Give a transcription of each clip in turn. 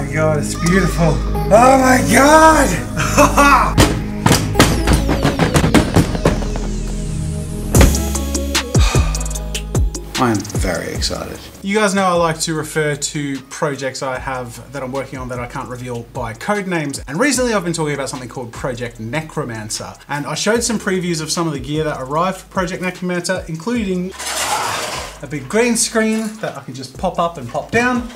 my god, it's beautiful. Oh my god! I am very excited. You guys know I like to refer to projects I have that I'm working on that I can't reveal by code names. And recently I've been talking about something called Project Necromancer. And I showed some previews of some of the gear that arrived for Project Necromancer, including a big green screen that I can just pop up and pop down,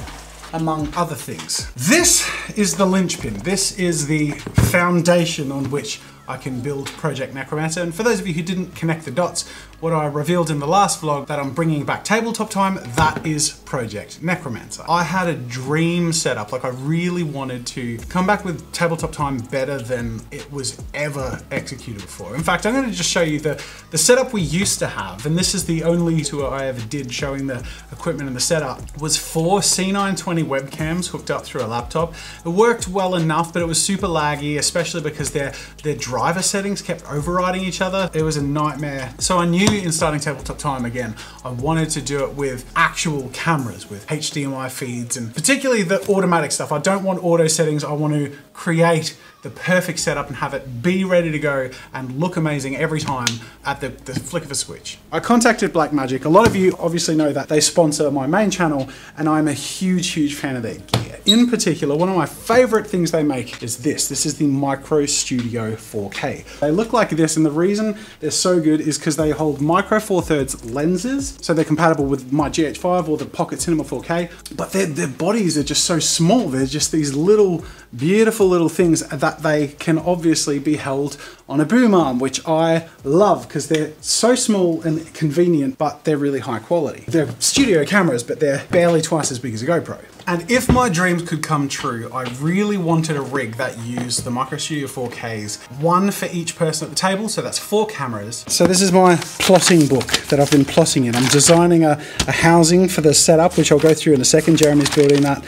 among other things. This is the linchpin. This is the foundation on which I can build Project Necromancer. And for those of you who didn't connect the dots, what I revealed in the last vlog that I'm bringing back tabletop time, that is Project Necromancer. I had a dream setup, like I really wanted to come back with tabletop time better than it was ever executed before. In fact, I'm going to just show you the setup we used to have, and this is the only tour I ever did showing the equipment and the setup, was 4 C920 webcams hooked up through a laptop. It worked well enough, but it was super laggy, especially because their driver settings kept overriding each other. It was a nightmare. So I knew in starting tabletop time again, I wanted to do it with actual cameras, with HDMI feeds, and particularly the automatic stuff. I don't want auto settings. I want to create the perfect setup and have it be ready to go and look amazing every time at the flick of a switch. I contacted Blackmagic. A lot of you obviously know that they sponsor my main channel, and I'm a huge fan of their gear. In particular, one of my favorite things they make is this. This is the Micro Studio 4K. They look like this, and the reason they're so good is because they hold Micro Four Thirds lenses, so they're compatible with my GH5 or the Pocket Cinema 4K, but their bodies are just so small. They're just these little, beautiful little things that they can obviously be held on a boom arm, which I love because they're so small and convenient, but they're really high quality. They're studio cameras, but they're barely twice as big as a GoPro. And if my dreams could come true, I really wanted a rig that used the Micro Studio 4Ks, one for each person at the table, so that's 4 cameras. So this is my plotting book that I've been plotting in. I'm designing a housing for the setup, which I'll go through in a second. Jeremy's building that.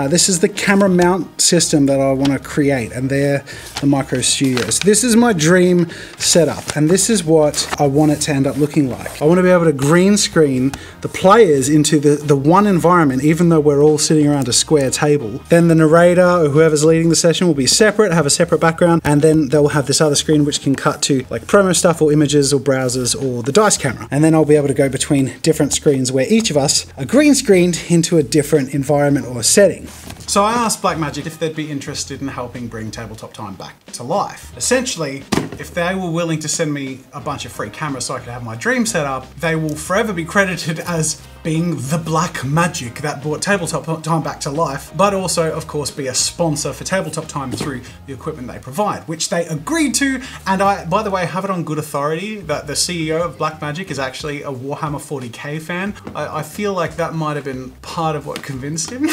This is the camera mount system that I want to create, and they're the Micro Studios. This is my dream setup, and this is what I want it to end up looking like. I want to be able to green screen the players into the one environment, even though we're all sitting around a square table. Then the narrator or whoever's leading the session will be separate, have a separate background, and then they'll have this other screen which can cut to like promo stuff or images or browsers or the dice camera. And then I'll be able to go between different screens where each of us are green screened into a different environment or setting. So I asked Blackmagic if they'd be interested in helping bring tabletop time back to life. Essentially, if they were willing to send me a bunch of free cameras so I could have my dream set up, they will forever be credited as being the Blackmagic that brought tabletop time back to life, but also, of course, be a sponsor for tabletop time through the equipment they provide, which they agreed to. And I, by the way, have it on good authority that the CEO of Blackmagic is actually a Warhammer 40K fan. I feel like that might have been part of what convinced him.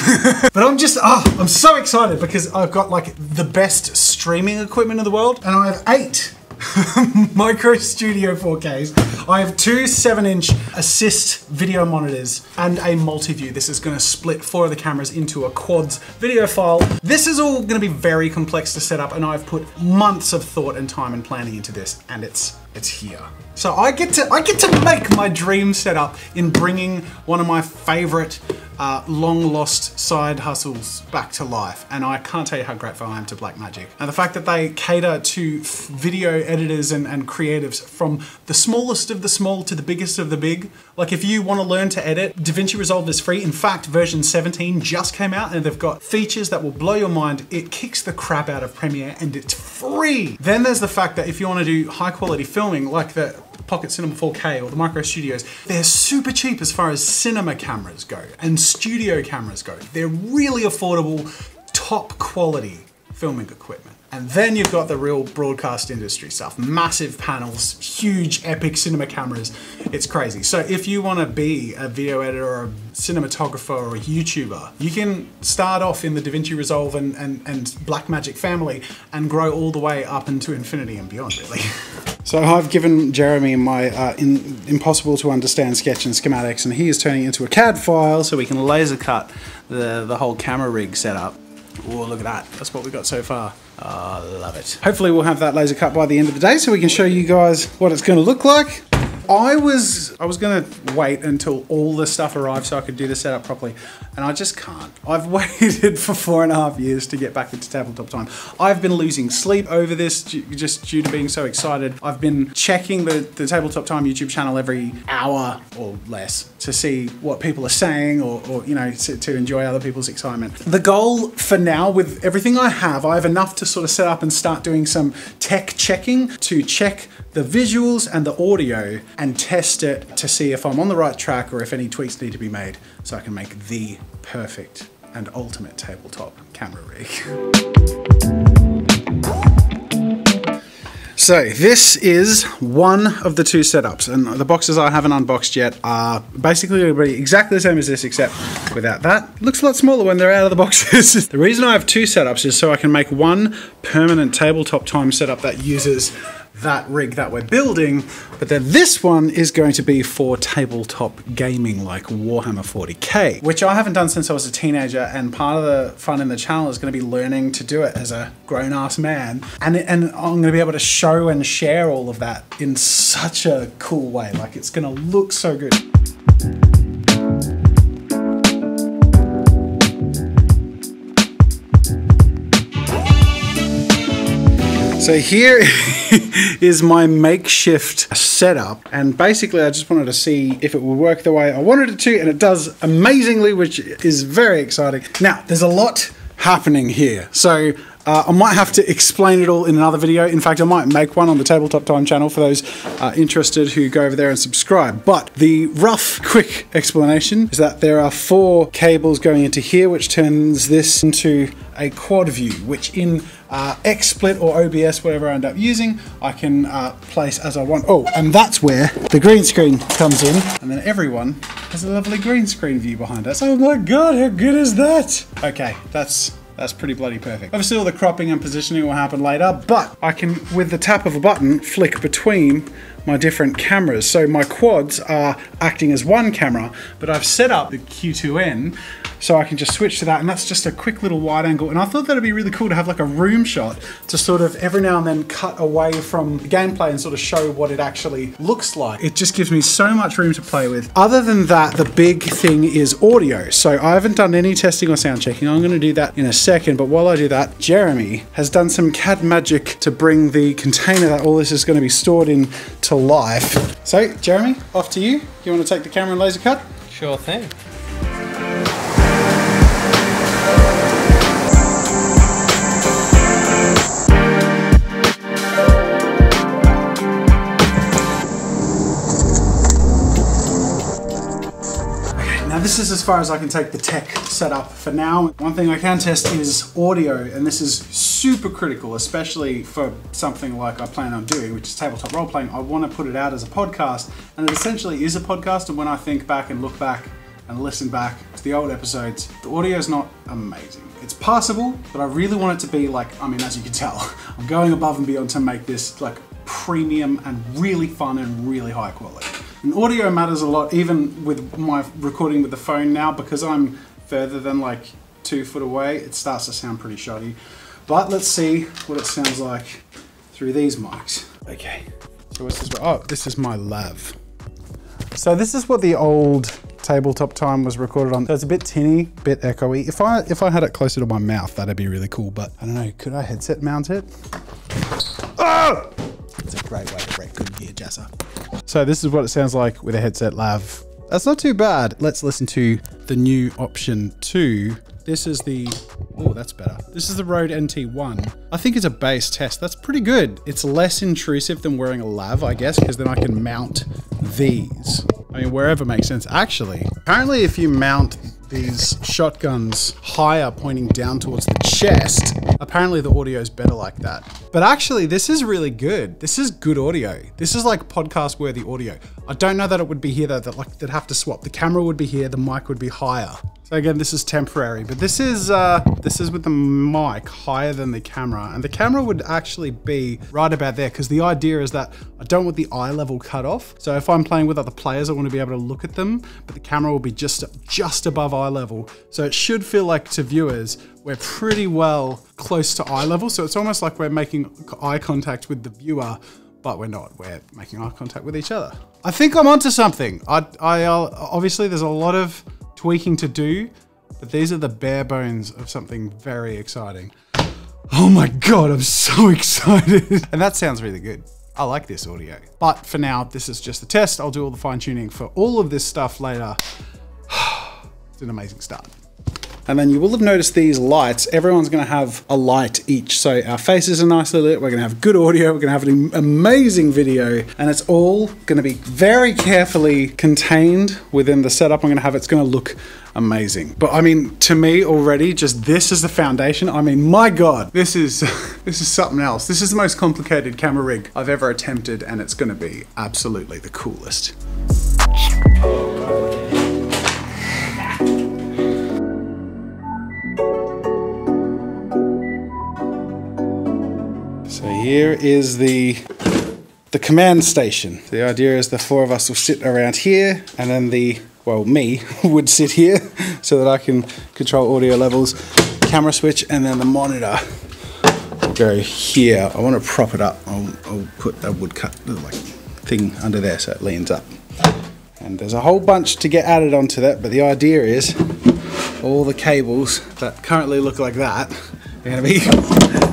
But I'm so excited because I've got like the best streaming equipment in the world, and I have 8 Micro Studio 4Ks. I have 2 7-inch assist video monitors and a multi-view. This is going to split 4 of the cameras into a quads video file. This is all going to be very complex to set up, and I've put months of thought and time and planning into this, and it's here. So I get to make my dream setup in bringing one of my favorite long lost side hustles back to life, and I can't tell you how grateful I am to Blackmagic. And the fact that they cater to video editors and creatives from the smallest of the small to the biggest of the big. Like if you want to learn to edit, DaVinci Resolve is free. In fact, version 17 just came out, and they've got features that will blow your mind. It kicks the crap out of Premiere, and it's free. Then there's the fact that if you want to do high quality filming like the Pocket Cinema 4K or the Micro Studios, they're super cheap as far as cinema cameras go and studio cameras go. They're really affordable, top quality filming equipment. And then you've got the real broadcast industry stuff. Massive panels, huge epic cinema cameras. It's crazy. So if you want to be a video editor or a cinematographer or a YouTuber, you can start off in the DaVinci Resolve and Blackmagic family and grow all the way up into infinity and beyond, really. So I've given Jeremy my impossible to understand sketch and schematics, and he is turning it into a CAD file so we can laser cut the whole camera rig setup. Oh, look at that. That's what we got so far. Oh, love it. Hopefully we'll have that laser cut by the end of the day so we can show you guys what it's going to look like. I was gonna wait until all the stuff arrived so I could do the setup properly, and I just can't. I've waited for 4.5 years to get back into tabletop time. I've been losing sleep over this just due to being so excited. I've been checking the Tabletop Time YouTube channel every hour or less to see what people are saying or you know, to enjoy other people's excitement. The goal for now, with everything I have enough to sort of set up and start doing some tech checking to check the visuals and the audio and test it to see if I'm on the right track or if any tweaks need to be made so I can make the perfect and ultimate tabletop camera rig. So this is one of the two setups, and the boxes I haven't unboxed yet are basically going to be exactly the same as this, except without that. It looks a lot smaller when they're out of the boxes. The reason I have two setups is so I can make one permanent tabletop time setup that uses that rig that we're building, but then this one is going to be for tabletop gaming like Warhammer 40k, which I haven't done since I was a teenager, and part of the fun in the channel is going to be learning to do it as a grown-ass man, and I'm going to be able to show and share all of that in such a cool way. Like, it's going to look so good. So here is my makeshift setup, and basically I just wanted to see if it would work the way I wanted it to, and it does amazingly, which is very exciting. Now, there's a lot happening here, so I might have to explain it all in another video. In fact, I might make one on the Tabletop Time channel for those interested who go over there and subscribe. But the rough, quick explanation is that there are 4 cables going into here, which turns this into a quad view, which in XSplit or OBS, whatever I end up using, I can place as I want. Oh, and that's where the green screen comes in, and then everyone has a lovely green screen view behind us. Oh my god, how good is that? Okay, that's pretty bloody perfect. Obviously all the cropping and positioning will happen later, but I can, with the tap of a button, flick between my different cameras. So my quads are acting as one camera, but I've set up the Q2N so I can just switch to that, and that's just a quick little wide angle. And I thought that'd be really cool to have like a room shot to sort of every now and then cut away from the gameplay and sort of show what it actually looks like. It just gives me so much room to play with. Other than that, the big thing is audio. So I haven't done any testing or sound checking. I'm gonna do that in a second, but while I do that, Jeremy has done some CAD magic to bring the container that all this is gonna be stored in to life. So Jeremy, off to you. You wanna take the camera and laser cut? Sure thing. This is as far as I can take the tech setup for now. One thing I can test is audio, and this is super critical, especially for something like I plan on doing, which is tabletop role-playing. I want to put it out as a podcast, and it essentially is a podcast, and when I think back and look back and listen back to the old episodes, the audio is not amazing. It's passable, but I really want it to be like, I mean, as you can tell, I'm going above and beyond to make this like premium and really fun and really high quality. And audio matters a lot, even with my recording with the phone now, because I'm further than like 2 foot away, it starts to sound pretty shoddy. But let's see what it sounds like through these mics. Okay, so what's this? Oh, this is my lav. So this is what the old Tabletop Time was recorded on. So it's a bit tinny, bit echoey. If I had it closer to my mouth, that'd be really cool, but I don't know, could I headset mount it? Oh! It's a great way to break good gear, Jazza. So this is what it sounds like with a headset lav. That's not too bad. Let's listen to the new option 2. This is the, oh, that's better. This is the Rode NT1. I think it's a base test. That's pretty good. It's less intrusive than wearing a lav, I guess, because then I can mount these. I mean, wherever makes sense. Actually, apparently if you mount these shotguns higher pointing down towards the chest, apparently the audio is better like that. But actually this is really good. This is good audio. This is like podcast worthy audio. I don't know that it would be here though, that have to swap. The camera would be here, the mic would be higher. So again, this is temporary, but this is with the mic higher than the camera, and the camera would actually be right about there, because the idea is that I don't want the eye level cut off. So if I'm playing with other players, I want to be able to look at them, but the camera will be just above eye level. So it should feel like to viewers, we're pretty well close to eye level. So it's almost like we're making eye contact with the viewer, but we're not, we're making eye contact with each other. I think I'm onto something. Obviously there's a lot of tweaking to do, but these are the bare bones of something very exciting. Oh my God, I'm so excited. And that sounds really good. I like this audio. But for now, this is just a test. I'll do all the fine tuning for all of this stuff later. It's an amazing start. And then you will have noticed these lights. Everyone's gonna have a light each. So our faces are nicely lit. We're gonna have good audio. We're gonna have an amazing video. And it's all gonna be very carefully contained within the setup I'm gonna have. It's gonna look amazing. But I mean, to me already, just this is the foundation. I mean, my God, this is something else. This is the most complicated camera rig I've ever attempted, and it's gonna be absolutely the coolest. So here is the command station. The idea is the four of us will sit around here, and then me would sit here so that I can control audio levels, camera switch, and then the monitor will go here. I want to prop it up. I'll put a woodcut like thing under there so it leans up. And there's a whole bunch to get added onto that, but the idea is all the cables that currently look like that are going to be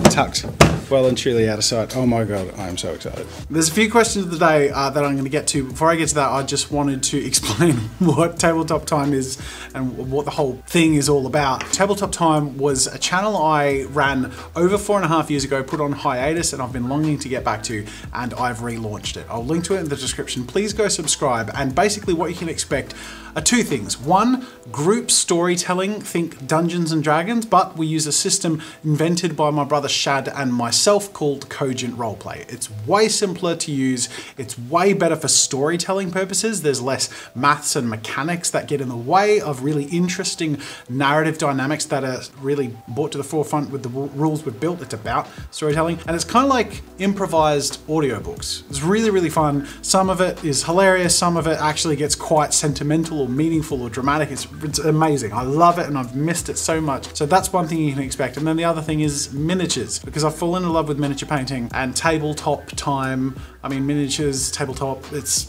tucked well and truly out of sight. Oh my God, I am so excited. There's a few questions of the day that I'm going to get to. Before I get to that, I just wanted to explain what Tabletop Time is and what the whole thing is all about. Tabletop Time was a channel I ran over 4.5 years ago, put on hiatus, and I've been longing to get back to, and I've relaunched it. I'll link to it in the description. Please go subscribe. And basically what you can expect are two things. One, group storytelling, think Dungeons and Dragons, but we use a system invented by my brother Shad and myself called Cogent Roleplay. It's way simpler to use. It's way better for storytelling purposes. There's less maths and mechanics that get in the way of really interesting narrative dynamics that are really brought to the forefront with the rules we've built. It's about storytelling, and it's kind of like improvised audiobooks. It's really, really fun. Some of it is hilarious. Some of it actually gets quite sentimental or meaningful or dramatic. It's amazing. I love it, and I've missed it so much. So that's one thing you can expect. And then the other thing is miniatures, because I've fallen in love with miniature painting and tabletop time. I mean, miniatures, tabletop, it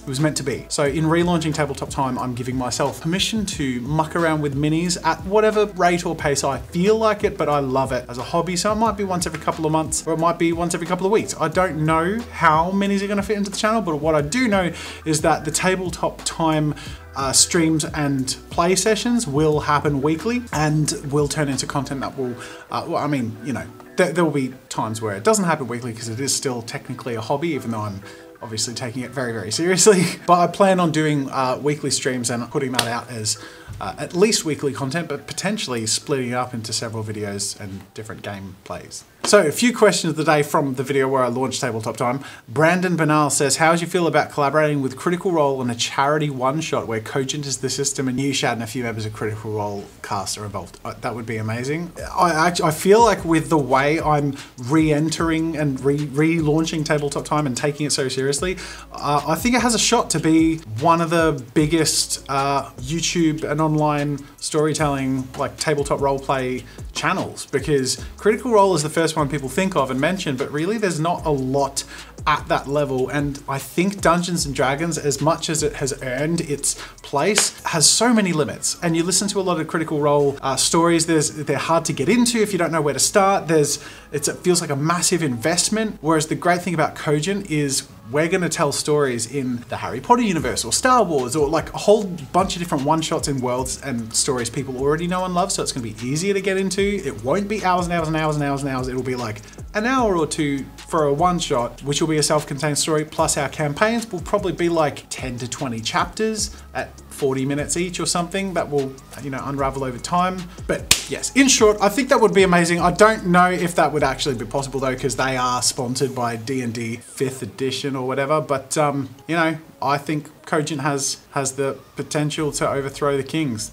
was meant to be. So in relaunching Tabletop Time, I'm giving myself permission to muck around with minis at whatever rate or pace I feel like it, but I love it as a hobby. So it might be once every couple of months, or it might be once every couple of weeks. I don't know how minis are gonna fit into the channel, but what I do know is that the Tabletop Time streams and play sessions will happen weekly and will turn into content that will, well, I mean, you know, there will be times where it doesn't happen weekly because it is still technically a hobby, even though I'm obviously taking it very, very seriously. But I plan on doing weekly streams and putting that out as at least weekly content, but potentially splitting it up into several videos and different gameplays. So a few questions of the day from the video where I launched Tabletop Time. Brandon Bernal says, how do you feel about collaborating with Critical Role in a charity one-shot where Cogent is the system and you, Shad, and a few members of Critical Role cast are involved? That would be amazing. I feel like with the way I'm re-entering and relaunching Tabletop Time and taking it so seriously, I think it has a shot to be one of the biggest YouTube and online storytelling, like tabletop roleplay channels, because Critical Role is the first one people think of and mention, but really there's not a lot at that level. And I think Dungeons and Dragons, as much as it has earned its place, has so many limits. And you listen to a lot of Critical Role stories, they're hard to get into if you don't know where to start. It feels like a massive investment. Whereas the great thing about Cogent is we're gonna tell stories in the Harry Potter universe or Star Wars or like a whole bunch of different one-shots in worlds and stories people already know and love, so it's gonna be easier to get into. It won't be hours and hours and hours and hours and hours. It'll be like an hour or two for a one-shot, which will be a self-contained story, plus our campaigns will probably be like 10 to 20 chapters at 40 minutes each or something that will, you know, unravel over time. But yes, in short, I think that would be amazing. I don't know if that would actually be possible though, because they are sponsored by D&D 5th edition or whatever. But you know, I think Cogent has the potential to overthrow the kings.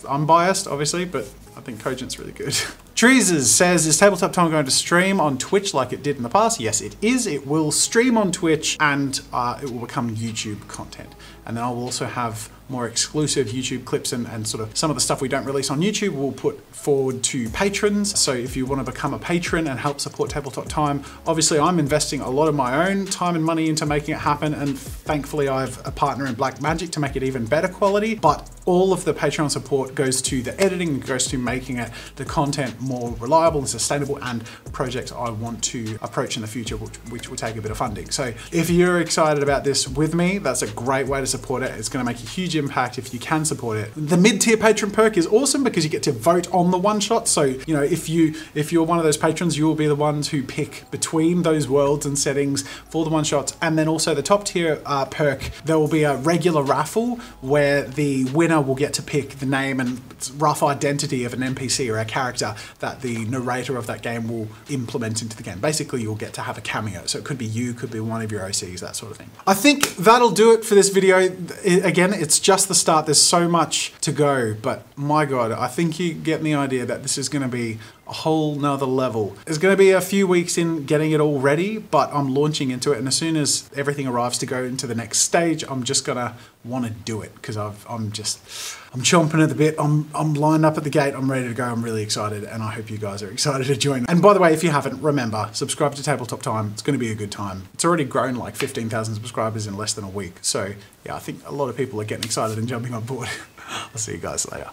I'm biased, obviously, but I think Cogent's really good. Treeses says, is Tabletop Time going to stream on Twitch like it did in the past? Yes, it is. It will stream on Twitch and it will become YouTube content. And then I will also have more exclusive YouTube clips and sort of some of the stuff we don't release on YouTube, we'll put forward to patrons. So if you want to become a patron and help support Tabletop Time, obviously I'm investing a lot of my own time and money into making it happen, and thankfully I have a partner in Blackmagic to make it even better quality. But all of the Patreon support goes to the editing, goes to making it, the content more reliable and sustainable, and projects I want to approach in the future, which will take a bit of funding. So if you're excited about this with me, that's a great way to support it. It's going to make a huge impact if you can support it. The mid-tier patron perk is awesome because you get to vote on the one shot. So, you know, if you're one of those patrons, you will be the ones who pick between those worlds and settings for the one shots. And then also the top tier perk, there will be a regular raffle where the winner will get to pick the name and rough identity of an NPC or a character that the narrator of that game will implement into the game. Basically, you'll get to have a cameo. So it could be you, could be one of your OCs, that sort of thing. I think that'll do it for this video. Again, it's just the start. There's so much to go, but my God, I think you get the idea that this is going to be a whole nother level. It's going to be a few weeks in getting it all ready, but I'm launching into it, and as soon as everything arrives to go into the next stage, I'm just gonna want to do it because I'm chomping at the bit. I'm lined up at the gate. I'm ready to go. I'm really excited, and I hope you guys are excited to join. And by the way, if you haven't, remember, subscribe to Tabletop Time. It's going to be a good time. It's already grown like 15,000 subscribers in less than a week. So yeah, I think a lot of people are getting excited and jumping on board. I'll see you guys later.